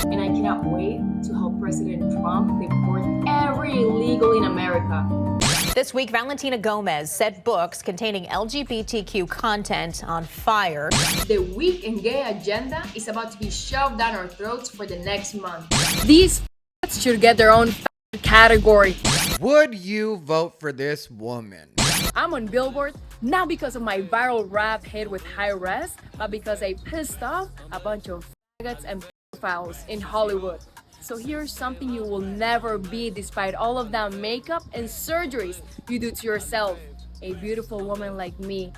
And I cannot wait to help President Trump deport every illegal in America. This week, Valentina Gomez set books containing LGBTQ content on fire. The weak and gay agenda is about to be shoved down our throats for the next month. These should get their own category. Would you vote for this woman? I'm on Billboard not because of my viral rap hit with high res, but because I pissed off a bunch of faggots and pedophiles in Hollywood. So here's something you will never be despite all of that makeup and surgeries you do to yourself. A beautiful woman like me.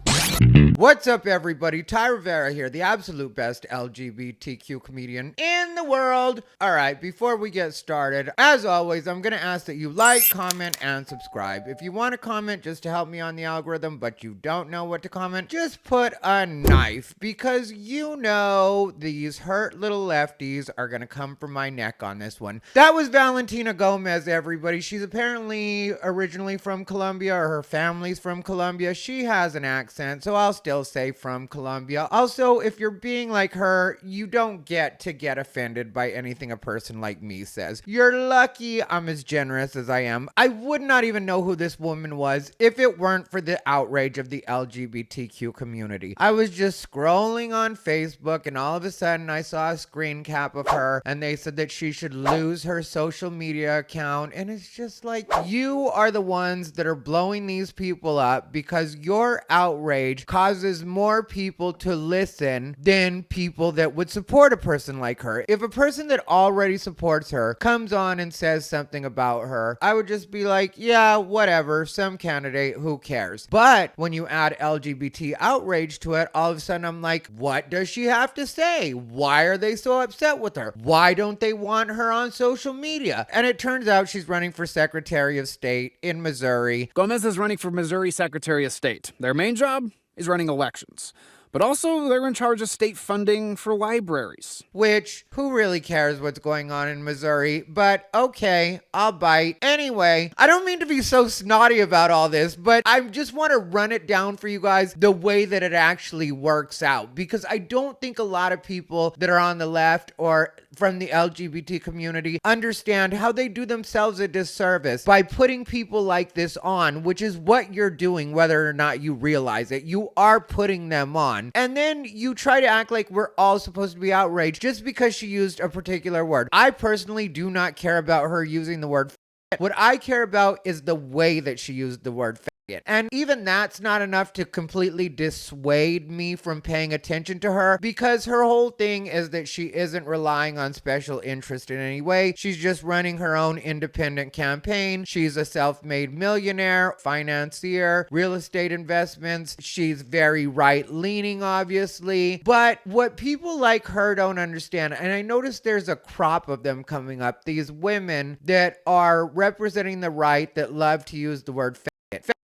What's up, everybody? Ty Rivera here, the absolute best LGBTQ comedian in the world. All right, before we get started, as always, I'm going to ask that you like, comment, and subscribe. If you want to comment just to help me on the algorithm, but you don't know what to comment, just put a knife, because you know these hurt little lefties are going to come for my neck on this one. That was Valentina Gomez, everybody. She's apparently originally from Colombia, or her family's from Colombia. She has an accent, so I'll still say from Colombia. Also, if you're being like her, you don't get to get offended by anything a person like me says. You're lucky I'm as generous as I am. I would not even know who this woman was if it weren't for the outrage of the LGBTQ community. I was just scrolling on Facebook and all of a sudden I saw a screen cap of her and they said that she should lose her social media account, and it's just like, you are the ones that are blowing these people up because your outrage causes more people to listen than people that would support a person like her. If a person that already supports her comes on and says something about her, I would just be like, yeah, whatever, some candidate, who cares? But when you add LGBT outrage to it, all of a sudden I'm like, what does she have to say? Why are they so upset with her? Why don't they want her on social media? And it turns out she's running for Secretary of State in Missouri. Gomez is running for Missouri Secretary of State. Their main job is running elections. But also, they're in charge of state funding for libraries. Which, who really cares what's going on in Missouri? But okay, I'll bite. Anyway, I don't mean to be so snotty about all this, but I just want to run it down for you guys the way that it actually works out. Because I don't think a lot of people that are on the left or from the LGBT community understand how they do themselves a disservice by putting people like this on, which is what you're doing, whether or not you realize it. You are putting them on. And then you try to act like we're all supposed to be outraged just because she used a particular word. I personally do not care about her using the word faggot. What I care about is the way that she used the word faggot. And even that's not enough to completely dissuade me from paying attention to her, because her whole thing is that she isn't relying on special interest in any way. She's just running her own independent campaign. She's a self-made millionaire, financier, real estate investments. She's very right-leaning, obviously. But what people like her don't understand, and I noticed there's a crop of them coming up, these women that are representing the right that love to use the word faggot.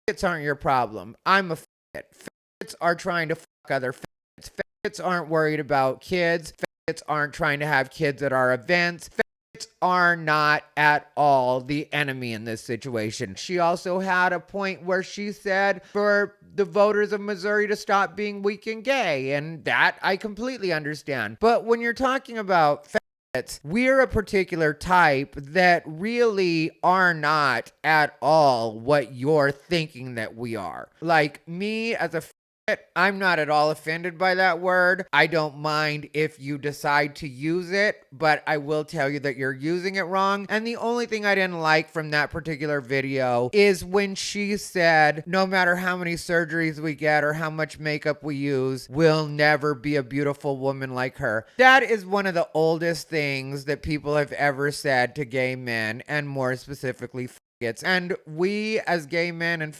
Faggots aren't your problem. I'm a faggot. Faggots are trying to fuck other faggots. Faggots aren't worried about kids. Faggots aren't trying to have kids at our events. Faggots are not at all the enemy in this situation. She also had a point where she said for the voters of Missouri to stop being weak and gay, and that I completely understand. But when you're talking about we're a particular type that really are not at all what you're thinking that we are. Like me as a I'm not at all offended by that word. I don't mind if you decide to use it, but I will tell you that you're using it wrong. And the only thing I didn't like from that particular video is when she said, no matter how many surgeries we get or how much makeup we use, we'll never be a beautiful woman like her. That is one of the oldest things that people have ever said to gay men, and more specifically faggots. And we as gay men and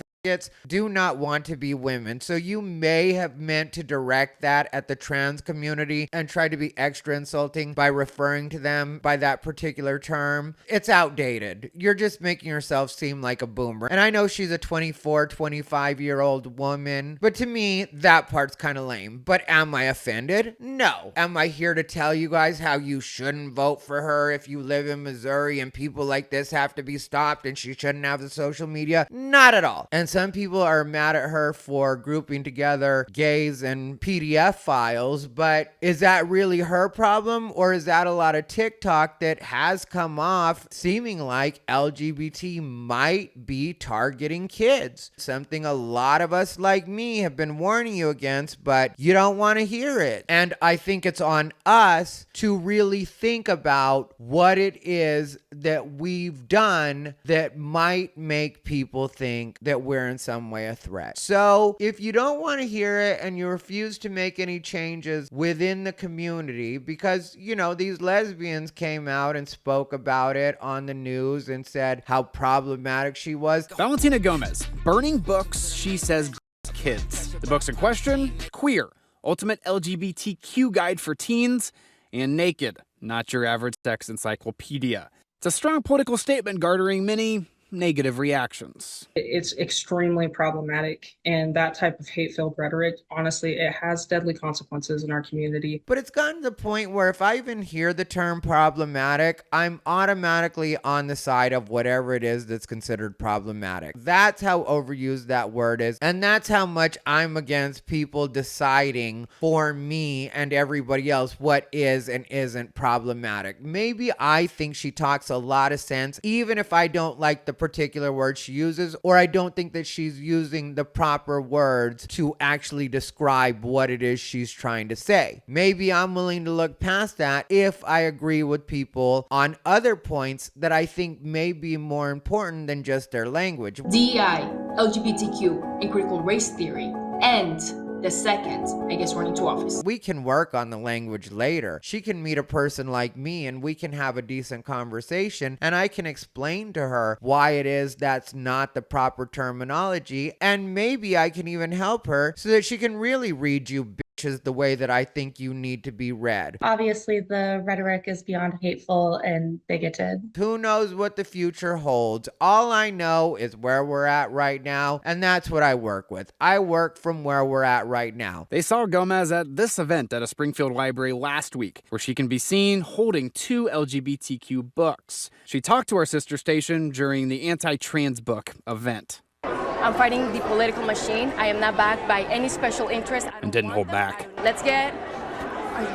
do not want to be women. So you may have meant to direct that at the trans community and try to be extra insulting by referring to them by that particular term. It's outdated. You're just making yourself seem like a boomer. And I know she's a 24, 25-year-old woman, but to me, that part's kind of lame. But am I offended? No. Am I here to tell you guys how you shouldn't vote for her if you live in Missouri and people like this have to be stopped and she shouldn't have the social media? Not at all. And And some people are mad at her for grouping together gays and PDF files, but is that really her problem, or is that a lot of TikTok that has come off seeming like LGBT might be targeting kids? Something a lot of us like me have been warning you against, but you don't want to hear it. And I think it's on us to really think about what it is that we've done that might make people think that we're in some way a threat. So if you don't want to hear it and you refuse to make any changes within the community, because, you know, these lesbians came out and spoke about it on the news and said how problematic she was. Valentina Gomez, burning books she says kids. The books in question: Queer, Ultimate LGBTQ Guide for Teens, and Naked, Not Your Average Sex Encyclopedia. It's a strong political statement garnering many negative reactions. It's extremely problematic, and that type of hate-filled rhetoric, honestly, it has deadly consequences in our community. But it's gotten to the point where if I even hear the term problematic, I'm automatically on the side of whatever it is that's considered problematic. That's how overused that word is, and that's how much I'm against people deciding for me and everybody else what is and isn't problematic. Maybe I think she talks a lot of sense, even if I don't like the particular word she uses, or I don't think that she's using the proper words to actually describe what it is she's trying to say. Maybe I'm willing to look past that if I agree with people on other points that I think may be more important than just their language. DEI, LGBTQ, and critical race theory, and the second I get sworn into office. We can work on the language later. She can meet a person like me and we can have a decent conversation, and I can explain to her why it is that's not the proper terminology, and maybe I can even help her so that she can really read you bitches the way that I think you need to be read. Obviously, the rhetoric is beyond hateful and bigoted. Who knows what the future holds? All I know is where we're at right now, and that's what I work with. I work from where we're at right now. They saw Gomez at this event at a Springfield library last week, where she can be seen holding 2 LGBTQ books. She talked to our sister station during the anti-trans book event. I'm fighting the political machine. I am not backed by any special interest. And didn't hold back. Let's get,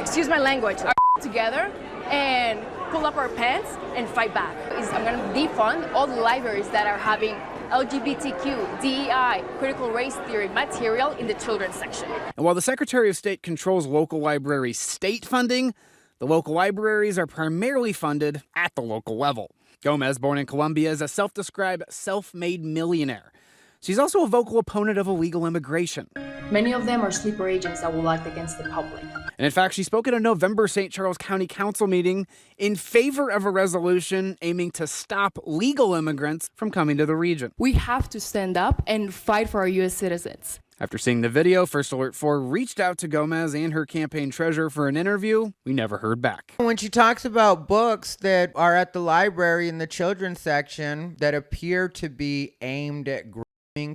excuse my language, our together and pull up our pants and fight back. I'm going to defund all the libraries that are having LGBTQ, DEI, critical race theory material in the children's section. And while the Secretary of State controls local libraries' state funding, the local libraries are primarily funded at the local level. Gomez, born in Colombia, is a self-described self-made millionaire. She's also a vocal opponent of illegal immigration. Many of them are sleeper agents that will act against the public. And in fact, she spoke at a November St. Charles County Council meeting in favor of a resolution aiming to stop legal immigrants from coming to the region. We have to stand up and fight for our U.S. citizens. After seeing the video, First Alert 4 reached out to Gomez and her campaign treasurer for an interview. We never heard back. When she talks about books that are at the library in the children's section that appear to be aimed at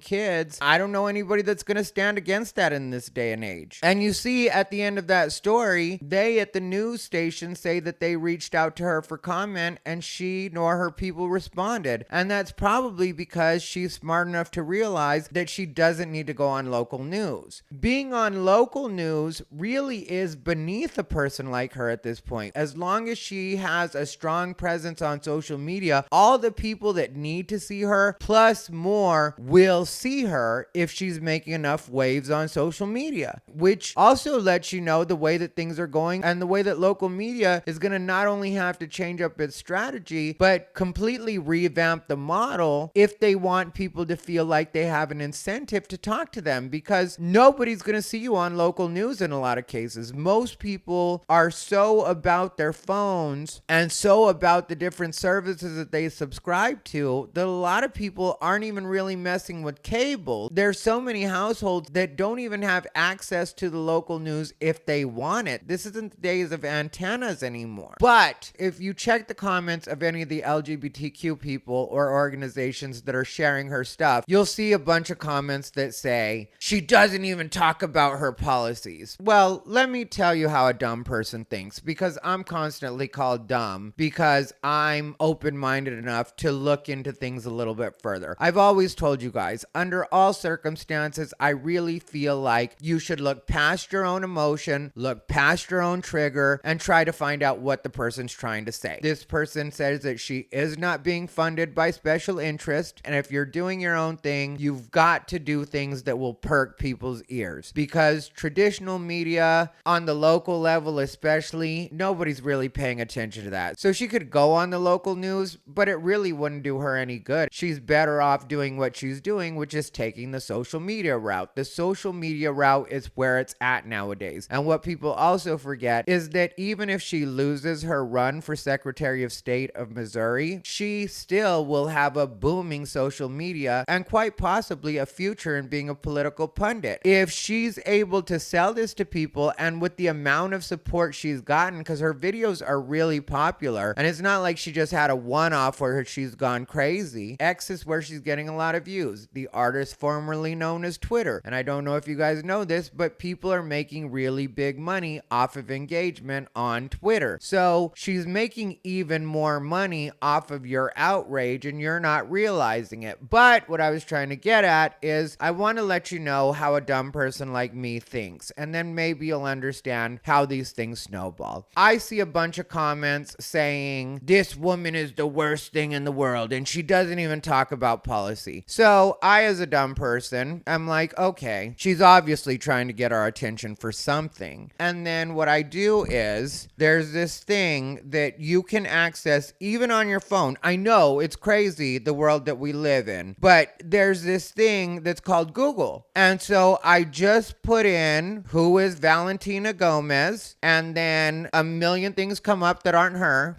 kids, I don't know anybody that's going to stand against that in this day and age. And you see at the end of that story, they at the news station say that they reached out to her for comment and she nor her people responded. And that's probably because she's smart enough to realize that she doesn't need to go on local news. Being on local news really is beneath a person like her at this point. As long as she has a strong presence on social media, all the people that need to see her plus more will see her if she's making enough waves on social media, which also lets you know the way that things are going and the way that local media is going to not only have to change up its strategy, but completely revamp the model if they want people to feel like they have an incentive to talk to them, because nobody's going to see you on local news in a lot of cases. Most people are so about their phones and so about the different services that they subscribe to that a lot of people aren't even really messing with cable. There's so many households that don't even have access to the local news if they want it. This isn't the days of antennas anymore. But if you check the comments of any of the LGBTQ people or organizations that are sharing her stuff, you'll see a bunch of comments that say, she doesn't even talk about her policies. Well, let me tell you how a dumb person thinks, because I'm constantly called dumb because I'm open-minded enough to look into things a little bit further. I've always told you guys, guys. Under all circumstances, I really feel like you should look past your own emotion, look past your own trigger, and try to find out what the person's trying to say. This person says that she is not being funded by special interest, and if you're doing your own thing, you've got to do things that will perk people's ears, because traditional media, on the local level especially, nobody's really paying attention to that. So she could go on the local news, but it really wouldn't do her any good. She's better off doing what she's doing, which is taking the social media route. The social media route is where it's at nowadays. And what people also forget is that even if she loses her run for Secretary of State of Missouri, she still will have a booming social media and quite possibly a future in being a political pundit. If she's able to sell this to people, and with the amount of support she's gotten, because her videos are really popular, and it's not like she just had a one-off where she's gone crazy. X is where she's getting a lot of views. The artist formerly known as Twitter. And I don't know if you guys know this, but people are making really big money off of engagement on Twitter. So she's making even more money off of your outrage, and you're not realizing it. But what I was trying to get at is I want to let you know how a dumb person like me thinks, and then maybe you'll understand how these things snowball. I see a bunch of comments saying this woman is the worst thing in the world, and she doesn't even talk about policy. So I, as a dumb person, I'm like, okay, she's obviously trying to get our attention for something. And then what I do is there's this thing that you can access even on your phone. I know it's crazy, the world that we live in, but there's this thing that's called Google. And so I just put in who is Valentina Gomez, and then a million things come up that aren't her.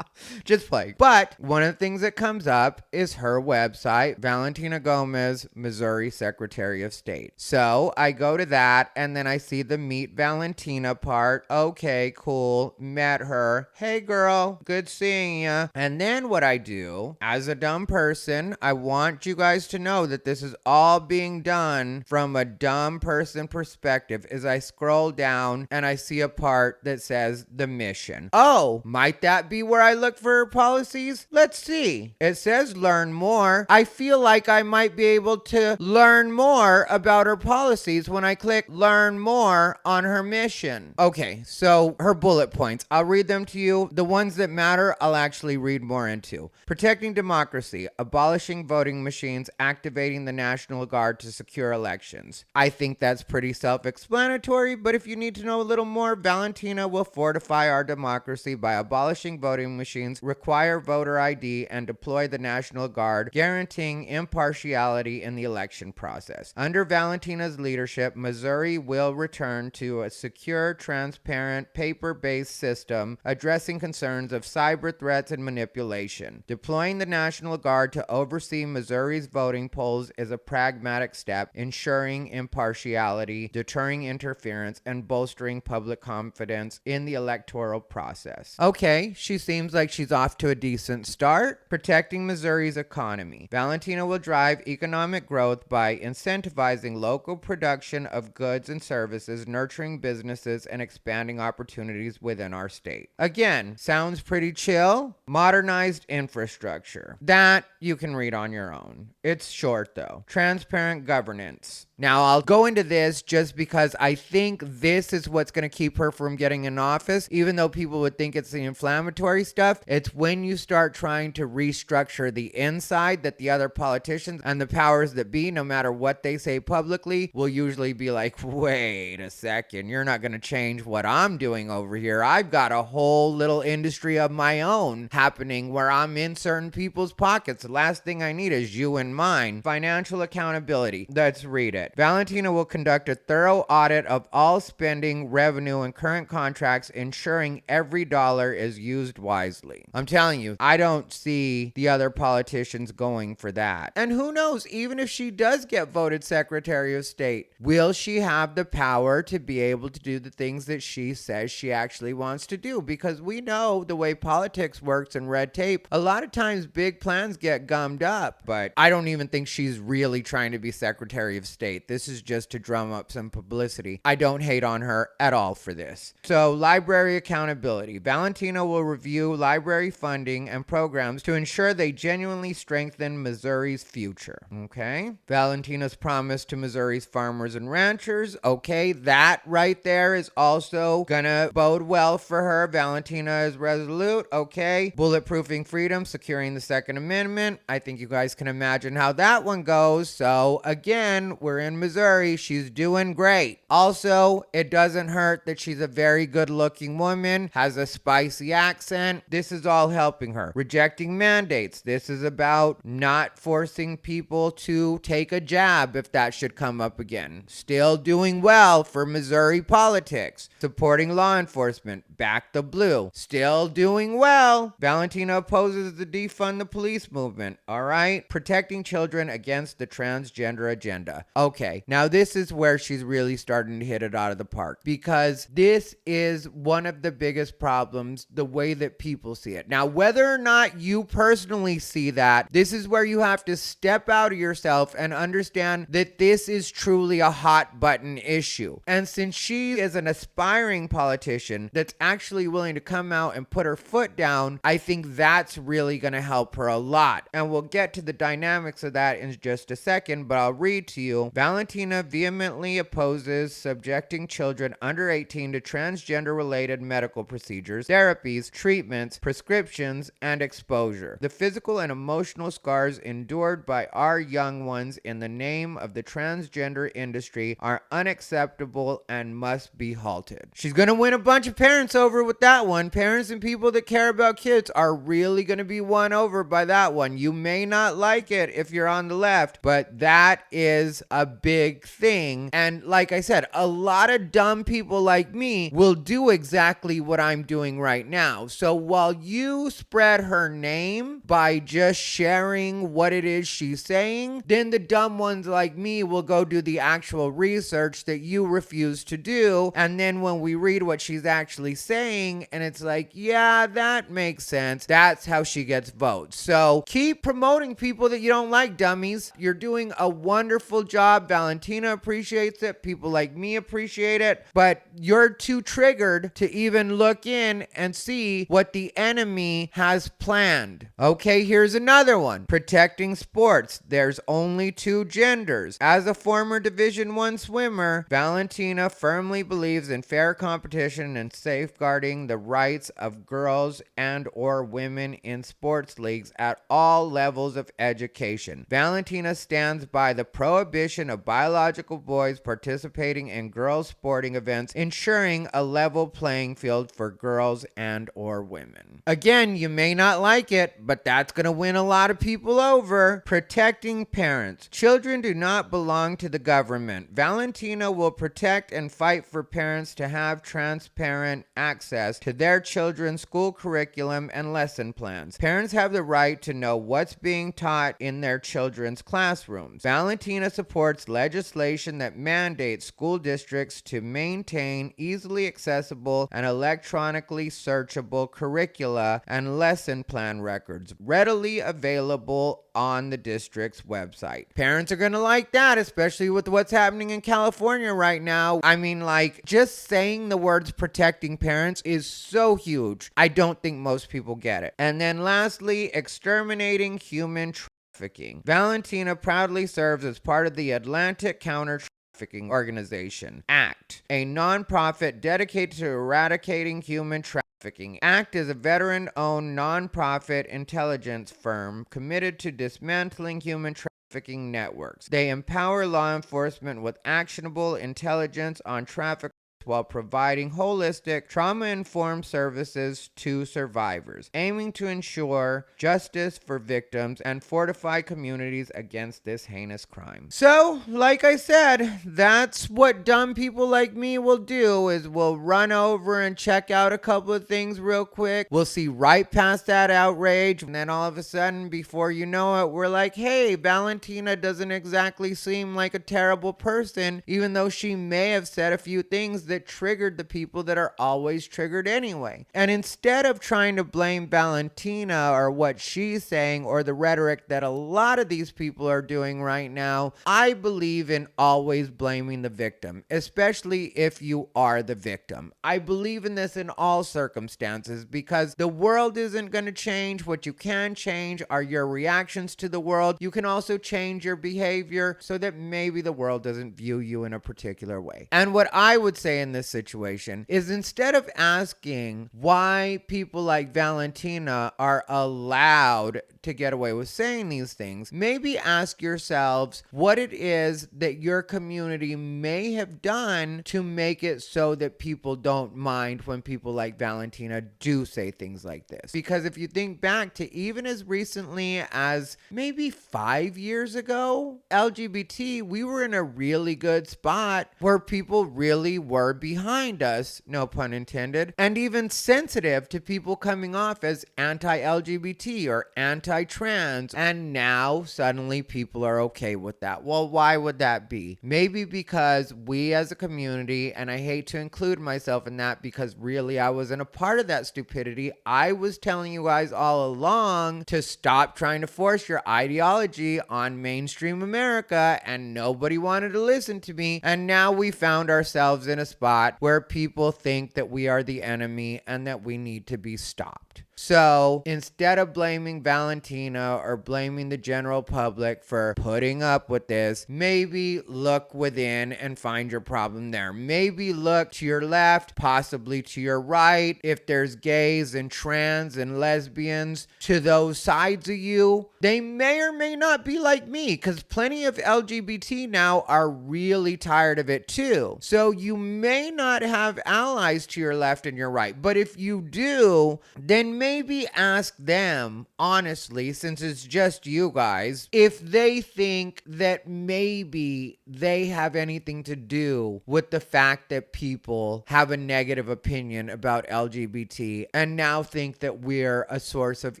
Just play. But one of the things that comes up is her website, Valentina Gomez, Missouri Secretary of State. So I go to that, and then I see the meet Valentina part. Okay, cool. Met her. Hey, girl. Good seeing you. And then what I do, as a dumb person, I want you guys to know that this is all being done from a dumb person perspective, is I scroll down and I see a part that says the mission. Oh, might that be where I look for policies? Let's see. It says learn more. I feel like I might be able to learn more about her policies when I click learn more on her mission. Okay, so her bullet points. I'll read them to you. The ones that matter, I'll actually read more into. Protecting democracy, abolishing voting machines, activating the National Guard to secure elections. I think that's pretty self-explanatory, but if you need to know a little more, Valentina will fortify our democracy by abolishing voting machines, require voter ID, and deploy the National Guard, guaranteeing impartiality in the election process. Under Valentina's leadership, Missouri will return to a secure, transparent, paper-based system addressing concerns of cyber threats and manipulation. Deploying the National Guard to oversee Missouri's voting polls is a pragmatic step, ensuring impartiality, deterring interference, and bolstering public confidence in the electoral process. Okay, she seems like she's off to a decent start. Protecting Missouri's economy. Valentina will drive economic growth by incentivizing local production of goods and services, nurturing businesses, and expanding opportunities within our state. Again, sounds pretty chill. Modernized infrastructure. That you can read on your own. It's short though. Transparent governance. Now, I'll go into this just because I think this is what's going to keep her from getting in office, even though people would think it's the inflammatory stuff. It's when you start trying to restructure the inside that the other politicians and the powers that be, no matter what they say publicly, will usually be like, wait a second, you're not going to change what I'm doing over here. I've got a whole little industry of my own happening where I'm in certain people's pockets. The last thing I need is you and mine. Financial accountability. Let's read it. Valentina will conduct a thorough audit of all spending, revenue, and current contracts, ensuring every dollar is used wisely. I'm telling you, I don't see the other politicians going for that. And who knows, even if she does get voted Secretary of State, will she have the power to be able to do the things that she says she actually wants to do? Because we know the way politics works and red tape, a lot of times big plans get gummed up. But I don't even think she's really trying to be Secretary of State. This is just to drum up some publicity. I don't hate on her at all for this. So, library accountability. Valentina will review library funding and programs to ensure they genuinely strengthen Missouri's future. Okay. Valentina's promise to Missouri's farmers and ranchers. Okay, that right there is also gonna bode well for her. Valentina is resolute. Okay. Bulletproofing freedom, securing the Second Amendment. I think you guys can imagine how that one goes. So again, we're in Missouri. She's doing great. Also, it doesn't hurt that she's a very good looking woman, has a spicy accent. This is all helping her. Rejecting mandates. This is about not forcing people to take a jab if that should come up again. Still doing well for Missouri politics. Supporting law enforcement. Back the blue. Still doing well. Valentina opposes the defund the police movement. All right. Protecting children against the transgender agenda. Okay. Now this is where she's really starting to hit it out of the park, because this is one of the biggest problems, the way that people see it. Now, whether or not you personally see that, this is where you have to step out of yourself and understand that this is truly a hot button issue. And since she is an aspiring politician that's actually willing to come out and put her foot down, I think that's really going to help her a lot. And we'll get to the dynamics of that in just a second, but I'll read to you. Valentina vehemently opposes subjecting children under 18 to transgender-related medical procedures, therapies, treatments, prescriptions, and exposure. The physical and emotional scars endured by our young ones in the name of the transgender industry are unacceptable and must be halted. She's going to win a bunch of parents over with that one. Parents and people that care about kids are really going to be won over by that one. You may not like it if you're on the left, but that is a big thing. And like I said, a lot of dumb people like me will do exactly what I'm doing right now. So while you spread her name by just sharing what it is she's saying, then the dumb ones like me will go do the actual research that you refuse to do. And then when we read what she's actually saying and it's like, yeah, that makes sense, that's how she gets votes. So keep promoting people that you don't like, dummies. You're doing a wonderful job. Valentina appreciates it. People like me appreciate it. But you're too triggered to even look in and see what the enemy has planned. Okay, here's another one. Protecting sports. There's only two genders. As a former Division I swimmer, Valentina firmly believes in fair competition and safeguarding the rights of girls and or women in sports leagues at all levels of education. Valentina stands by the prohibition of biological boys participating in girls' sporting events, ensuring a level playing field for girls and or women. Again, you may not like it, but that's going to win a lot of people over. Protecting parents. Children do not belong to the government. Valentina will protect and fight for parents to have transparent access to their children's school curriculum and lesson plans. Parents have the right to know what's being taught in their children's classrooms. Valentina supports legislation that mandates school districts to maintain easily accessible and electronically searchable curricula and lesson plan records readily available on the district's website. Parents are going to like that, especially with what's happening in California right now. I mean, like, just saying the words protecting parents is so huge. I don't think most people get it. And then lastly, exterminating human trafficking. Valentina proudly serves as part of the Atlantic Counter-Trafficking Organization, ACT, a nonprofit dedicated to eradicating human trafficking. ACT is a veteran-owned nonprofit intelligence firm committed to dismantling human trafficking networks. They empower law enforcement with actionable intelligence on traffickers while providing holistic, trauma-informed services to survivors, aiming to ensure justice for victims and fortify communities against this heinous crime. So, like I said, that's what dumb people like me will do, is we'll run over and check out a couple of things real quick. We'll see right past that outrage, and then all of a sudden, before you know it, we're like, hey, Valentina doesn't exactly seem like a terrible person, even though she may have said a few things that triggered the people that are always triggered anyway. And instead of trying to blame Valentina or what she's saying or the rhetoric that a lot of these people are doing right now, I believe in always blaming the victim, especially if you are the victim. I believe in this in all circumstances because the world isn't going to change. What you can change are your reactions to the world. You can also change your behavior so that maybe the world doesn't view you in a particular way. And what I would say in this situation is instead of asking why people like Valentina are allowed to get away with saying these things, maybe ask yourselves what it is that your community may have done to make it so that people don't mind when people like Valentina do say things like this. Because if you think back to even as recently as maybe 5 years ago, LGBT, we were in a really good spot where people really were behind us, no pun intended, and even sensitive to people coming off as anti-LGBT or anti-trans, and now suddenly people are okay with that. Well, why would that be? Maybe because we as a community, and I hate to include myself in that because really I wasn't a part of that stupidity. I was telling you guys all along to stop trying to force your ideology on mainstream America, and nobody wanted to listen to me. And now we found ourselves in a spot where people think that we are the enemy and that we need to be stopped. So instead of blaming Valentina or blaming the general public for putting up with this, maybe look within and find your problem there. Maybe look to your left, possibly to your right. If there's gays and trans and lesbians to those sides of you, they may or may not be like me, because plenty of LGBT now are really tired of it too. So you may not have allies to your left and your right, but if you do, then maybe ask them, honestly, since it's just you guys, if they think that maybe they have anything to do with the fact that people have a negative opinion about LGBT and now think that we're a source of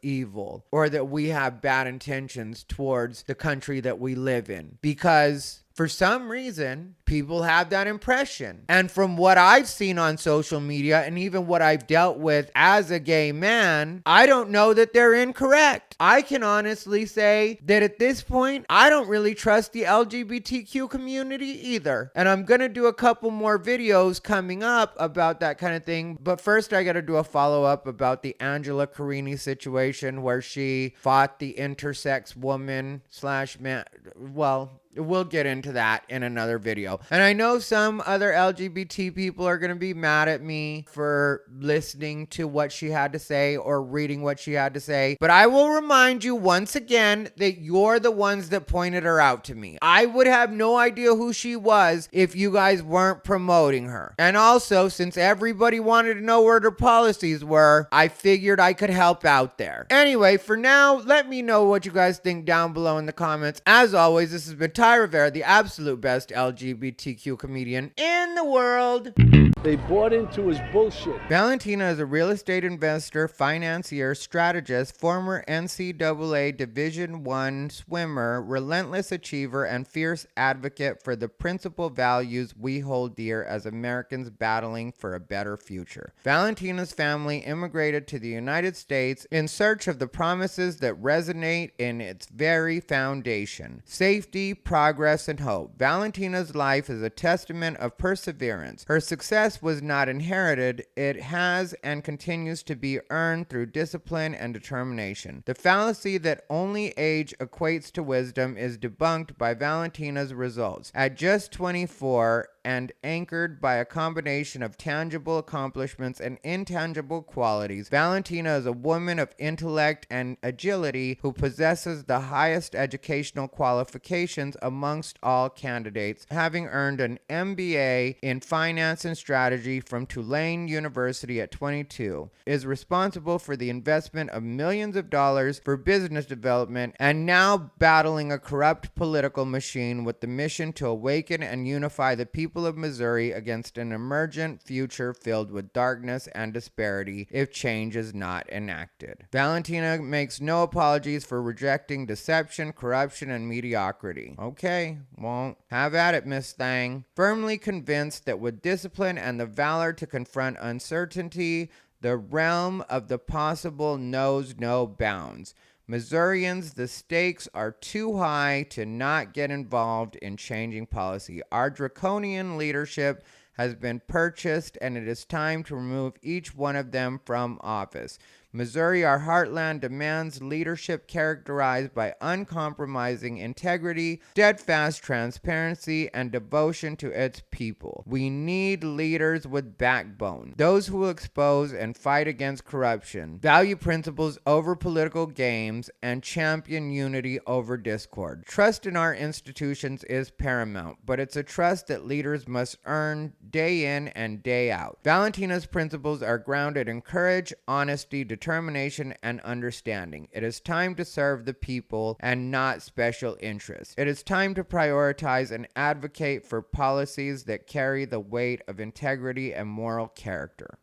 evil or that we have bad intentions towards the country that we live in. Because for some reason, people have that impression. And from what I've seen on social media and even what I've dealt with as a gay man, I don't know that they're incorrect. I can honestly say that at this point, I don't really trust the LGBTQ community either. And I'm going to do a couple more videos coming up about that kind of thing. But first, I got to do a follow-up about the Angela Carini situation where she fought the intersex woman / man. Well, we'll get into that in another video. And I know some other LGBT people are going to be mad at me for listening to what she had to say or reading what she had to say. But I will remind you once again that you're the ones that pointed her out to me. I would have no idea who she was if you guys weren't promoting her. And also, since everybody wanted to know where their policies were, I figured I could help out there. Anyway, for now, let me know what you guys think down below in the comments. As always, this has been Ty Rivera, the absolute best LGBTQ comedian in the world. They bought into his bullshit. Valentina is a real estate investor, financier, strategist, former NCAA Division I swimmer, relentless achiever, and fierce advocate for the principal values we hold dear as Americans battling for a better future. Valentina's family immigrated to the United States in search of the promises that resonate in its very foundation: safety, progress, and hope. Valentina's life is a testament of perseverance. Her success was not inherited. It has and continues to be earned through discipline and determination. The fallacy that only age equates to wisdom is debunked by Valentina's results. At just 24, and anchored by a combination of tangible accomplishments and intangible qualities, Valentina is a woman of intellect and agility who possesses the highest educational qualifications amongst all candidates, having earned an MBA in finance and strategy from Tulane University at 22, is responsible for the investment of millions of dollars for business development, and now battling a corrupt political machine with the mission to awaken and unify the people people of Missouri against an emergent future filled with darkness and disparity if change is not enacted. Valentina makes no apologies for rejecting deception, corruption, and mediocrity. Okay, well, have at it, Miss Thang. Firmly convinced that with discipline and the valor to confront uncertainty, the realm of the possible knows no bounds. Missourians, the stakes are too high to not get involved in changing policy. Our draconian leadership has been purchased, and it is time to remove each one of them from office. Missouri, our heartland, demands leadership characterized by uncompromising integrity, steadfast transparency, and devotion to its people. We need leaders with backbone, those who will expose and fight against corruption, value principles over political games, and champion unity over discord. Trust in our institutions is paramount, but it's a trust that leaders must earn day in and day out. Valentina's principles are grounded in courage, honesty, determination, and understanding. It is time to serve the people and not special interests. It is time to prioritize and advocate for policies that carry the weight of integrity and moral character.